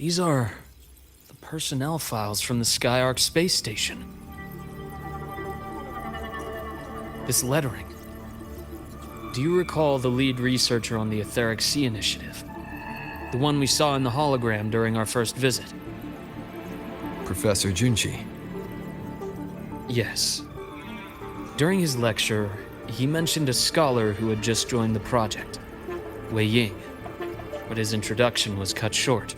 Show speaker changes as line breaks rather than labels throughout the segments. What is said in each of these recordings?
These are the personnel files from the Skyark space station. This lettering. Do you recall the lead researcher on the Etheric Sea Initiative? The one we saw in the hologram during our first visit?
Professor Junchi.
Yes. During his lecture, he mentioned a scholar who had just joined the project, Wei Ying, but his introduction was cut short.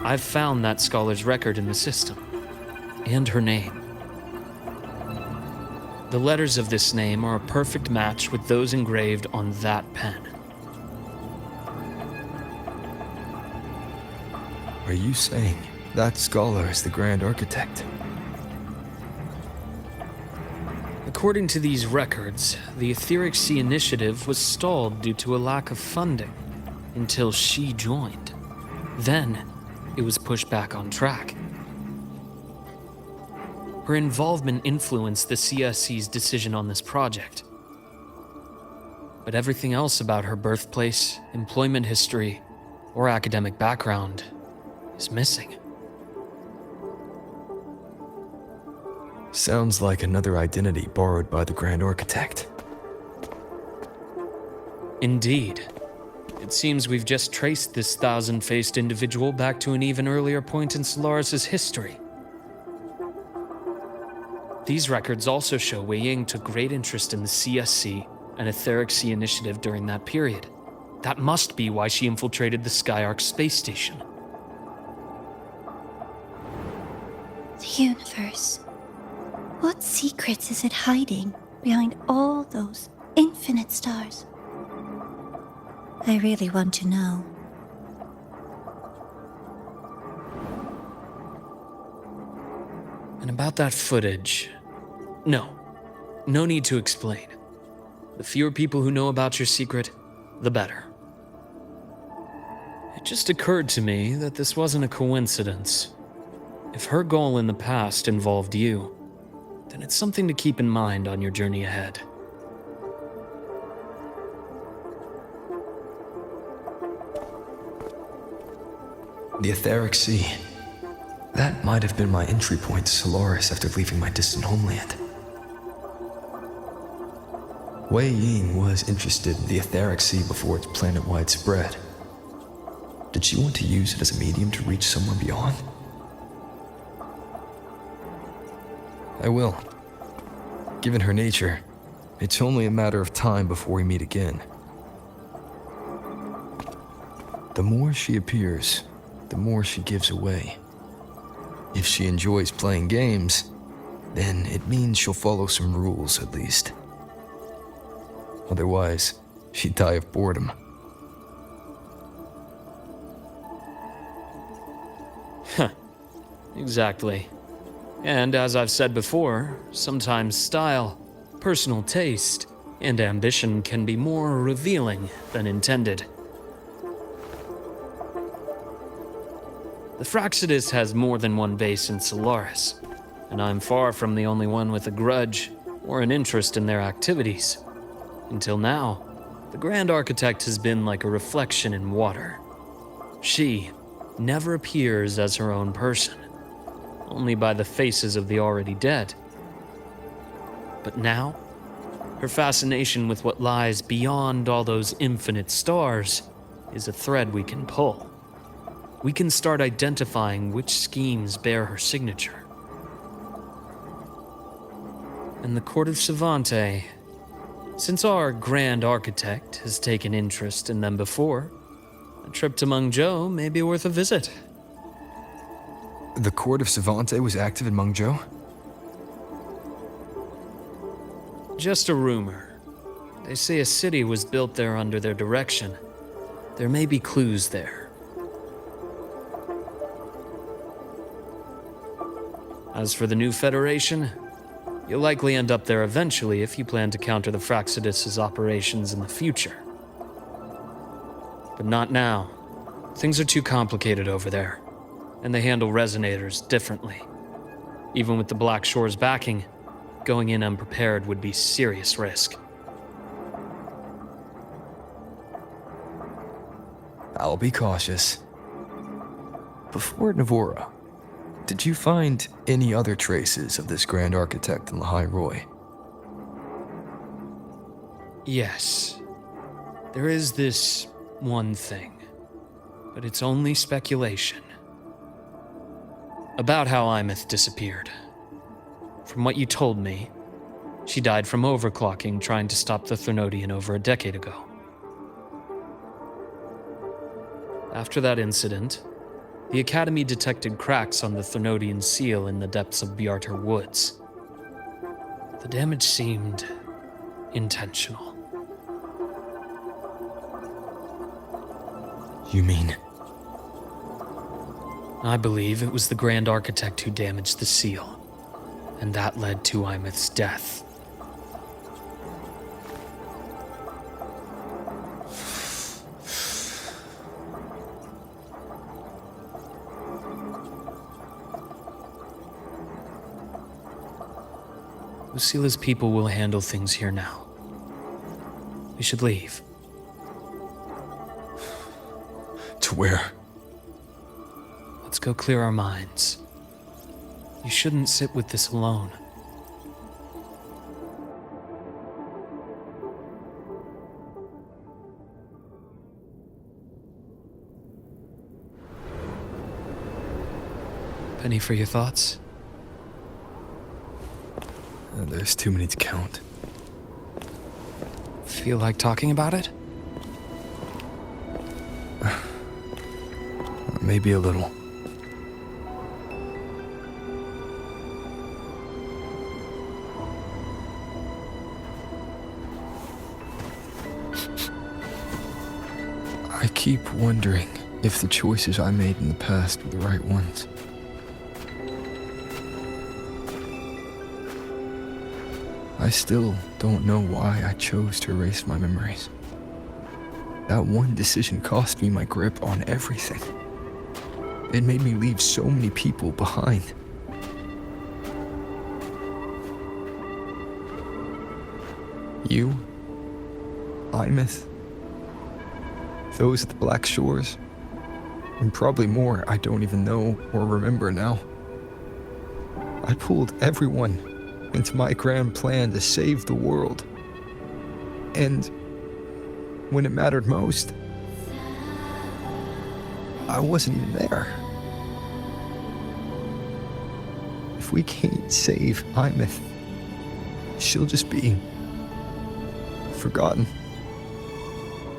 I've found that scholar's record in the system, and her name. The letters of this name are a perfect match with those engraved on that pen.
Are you saying that scholar is the Grand Architect?
According to these records, the Etheric Sea Initiative was stalled due to a lack of funding until she joined. Then, it was pushed back on track. Her involvement influenced the CSC's decision on this project. But everything else about her birthplace, employment history, or academic background is missing.
Sounds like another identity borrowed by the Grand Architect.
Indeed. It seems we've just traced this thousand-faced individual back to an even earlier point in Solaris' history. These records also show Wei Ying took great interest in the CSC and Etheric Sea Initiative during that period. That must be why she infiltrated the Skyark space station.
The universe. What secrets is it hiding behind all those infinite stars? I really want to know.
And about that footage... No need to explain. The fewer people who know about your secret, the better. It just occurred to me that this wasn't a coincidence. If her goal in the past involved you, then it's something to keep in mind on your journey ahead.
The Etheric Sea. That might have been my entry point to Solaris after leaving my distant homeland. Wei Ying was interested in the Etheric Sea before its planet-wide spread. Did she want to use it as a medium to reach somewhere beyond? I will. Given her nature, it's only a matter of time before we meet again. The more she appears, the more she gives away. If she enjoys playing games, then it means she'll follow some rules at least. Otherwise, she'd die of boredom.
Exactly. And as I've said before, sometimes style, personal taste, and ambition can be more revealing than intended. The Fraxidus has more than one base in Solaris, and I'm far from the only one with a grudge or an interest in their activities. Until now, the Grand Architect has been like a reflection in water. She never appears as her own person, only by the faces of the already dead. But now, her fascination with what lies beyond all those infinite stars is a thread we can pull. We can start identifying which schemes bear her signature. And the Court of Savante, since our Grand Architect has taken interest in them before, a trip to Mengzhou may be worth a visit.
The Court of Savante was active in Mengzhou?
Just a rumor. They say a city was built there under their direction. There may be clues there. As for the new Federation, you'll likely end up there eventually if you plan to counter the Fraxidus' operations in the future. But not now. Things are too complicated over there, and they handle resonators differently. Even with the Black Shore's backing, going in unprepared would be serious risk.
I'll be cautious. Before Navora, did you find any other traces of this Grand Architect in Lahai Roy?
Yes. There is this one thing, but it's only speculation. About how Imeth disappeared. From what you told me, she died from overclocking trying to stop the Thermodian over a decade ago. After that incident, the Academy detected cracks on the Thermodian seal in the depths of Bjartar Woods. The damage seemed intentional.
You mean?
I believe it was the Grand Architect who damaged the seal, and that led to Imeth's death. Lucila's people will handle things here now. We should leave.
To where?
Let's go clear our minds. You shouldn't sit with this alone. Penny for your thoughts?
There's too many to count.
Feel like talking about it?
Maybe a little. I keep wondering if the choices I made in the past were the right ones. I still don't know why I chose to erase my memories. That one decision cost me my grip on everything. It made me leave so many people behind. You, Imeth, those at the Black Shores, and probably more I don't even know or remember now. I pulled everyone into my grand plan to save the world. And when it mattered most, I wasn't even there. If we can't save Imeth, she'll just be forgotten,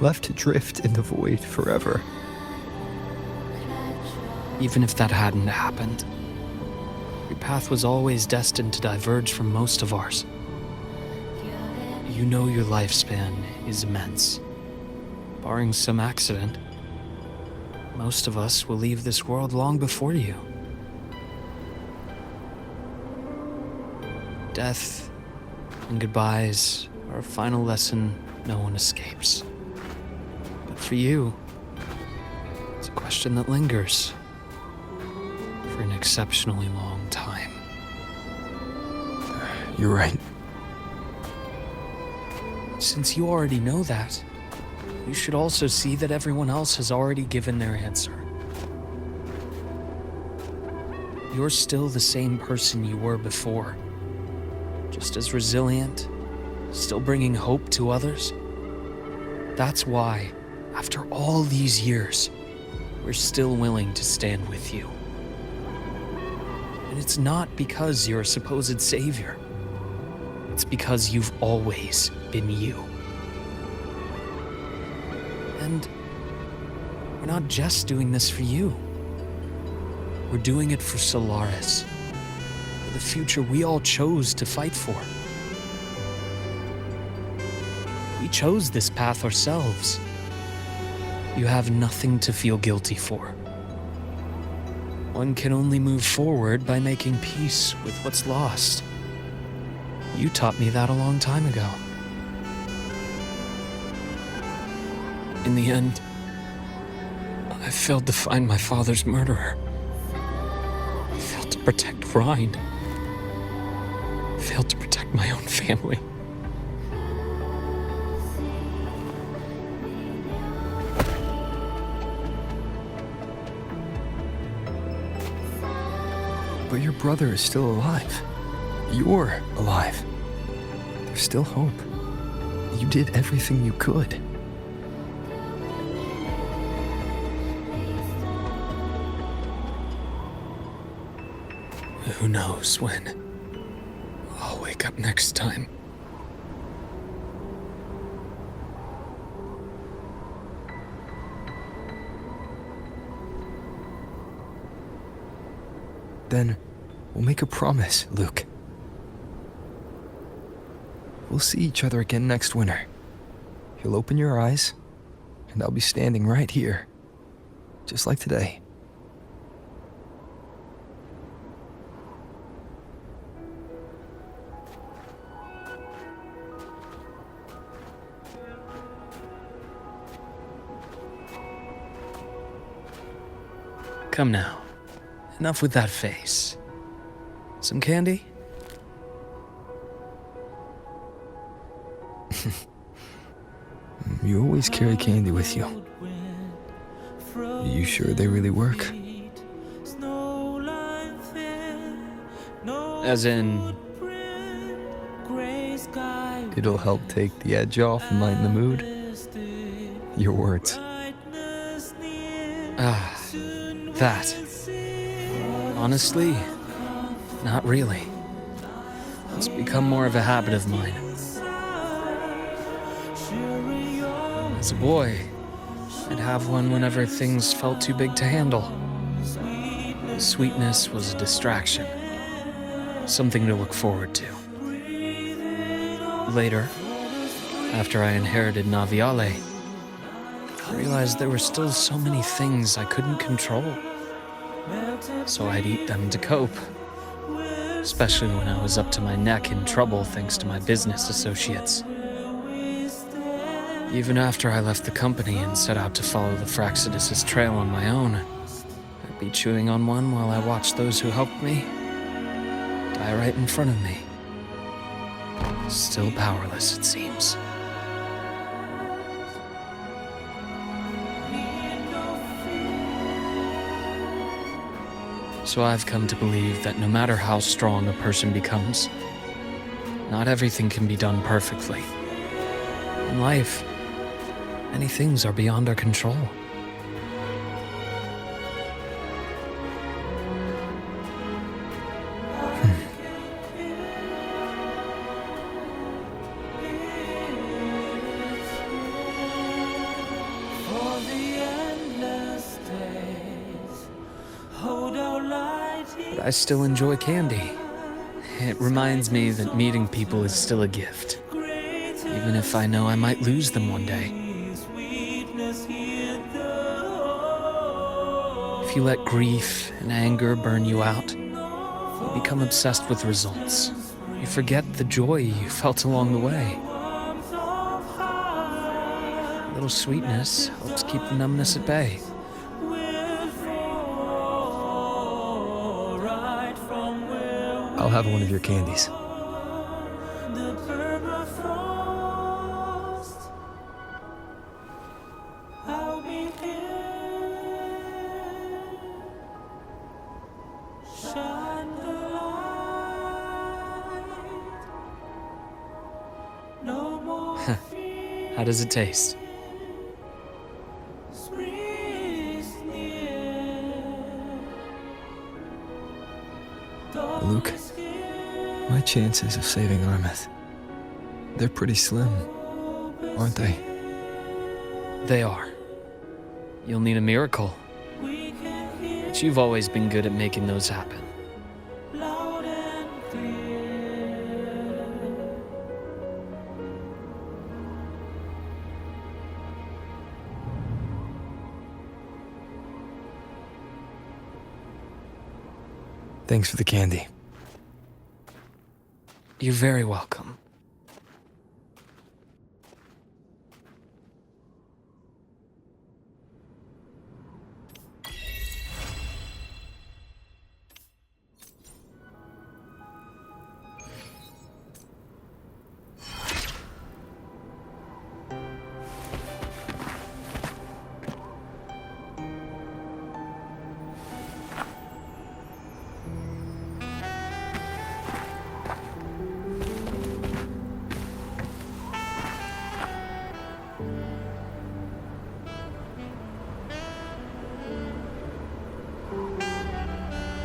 left to drift in the void forever.
Even if that hadn't happened, your path was always destined to diverge from most of ours. You know your lifespan is immense. Barring some accident, most of us will leave this world long before you. Death and goodbyes are a final lesson no one escapes. But for you, it's a question that lingers for an exceptionally long time.
You're right.
Since you already know that, you should also see that everyone else has already given their answer. You're still the same person you were before. Just as resilient, still bringing hope to others. That's why, after all these years, we're still willing to stand with you. And it's not because you're a supposed savior. It's because you've always been you. And we're not just doing this for you. We're doing it for Solaris, for the future we all chose to fight for. We chose this path ourselves. You have nothing to feel guilty for. One can only move forward by making peace with what's lost. You taught me that a long time ago. In the end, I failed to find my father's murderer. I failed to protect Rhine. I failed to protect my own family.
But your brother is still alive. You're alive. There's still hope. You did everything you could.
Who knows when I'll wake up next time.
Then we'll make a promise, Luke. We'll see each other again next winter. You'll open your eyes, and I'll be standing right here, just like today.
Come now. Enough with that face. Some candy?
You always carry candy with you. Are you sure they really work?
As in,
It'll help take the edge off and lighten the mood? Your words.
that. Honestly, not really. It's become more of a habit of mine. As a boy, I'd have one whenever things felt too big to handle. Sweetness was a distraction, something to look forward to. Later, after I inherited Naviale, I realized there were still so many things I couldn't control. So I'd eat them to cope, especially when I was up to my neck in trouble thanks to my business associates. Even after I left the company and set out to follow the Fraxidus' trail on my own, I'd be chewing on one while I watched those who helped me die right in front of me. Still powerless, it seems. So I've come to believe that no matter how strong a person becomes, not everything can be done perfectly. In life, many things are beyond our control. But I still enjoy candy. It reminds me that meeting people is still a gift, even if I know I might lose them one day. If you let grief and anger burn you out, you become obsessed with results. You forget the joy you felt along the way. A little sweetness helps keep the numbness at bay.
I'll have one of your candies.
How does it taste?
Luke, my chances of saving Armeth, they're pretty slim, aren't they?
They are. You'll need a miracle. But you've always been good at making those happen.
Thanks for the candy.
You're very welcome.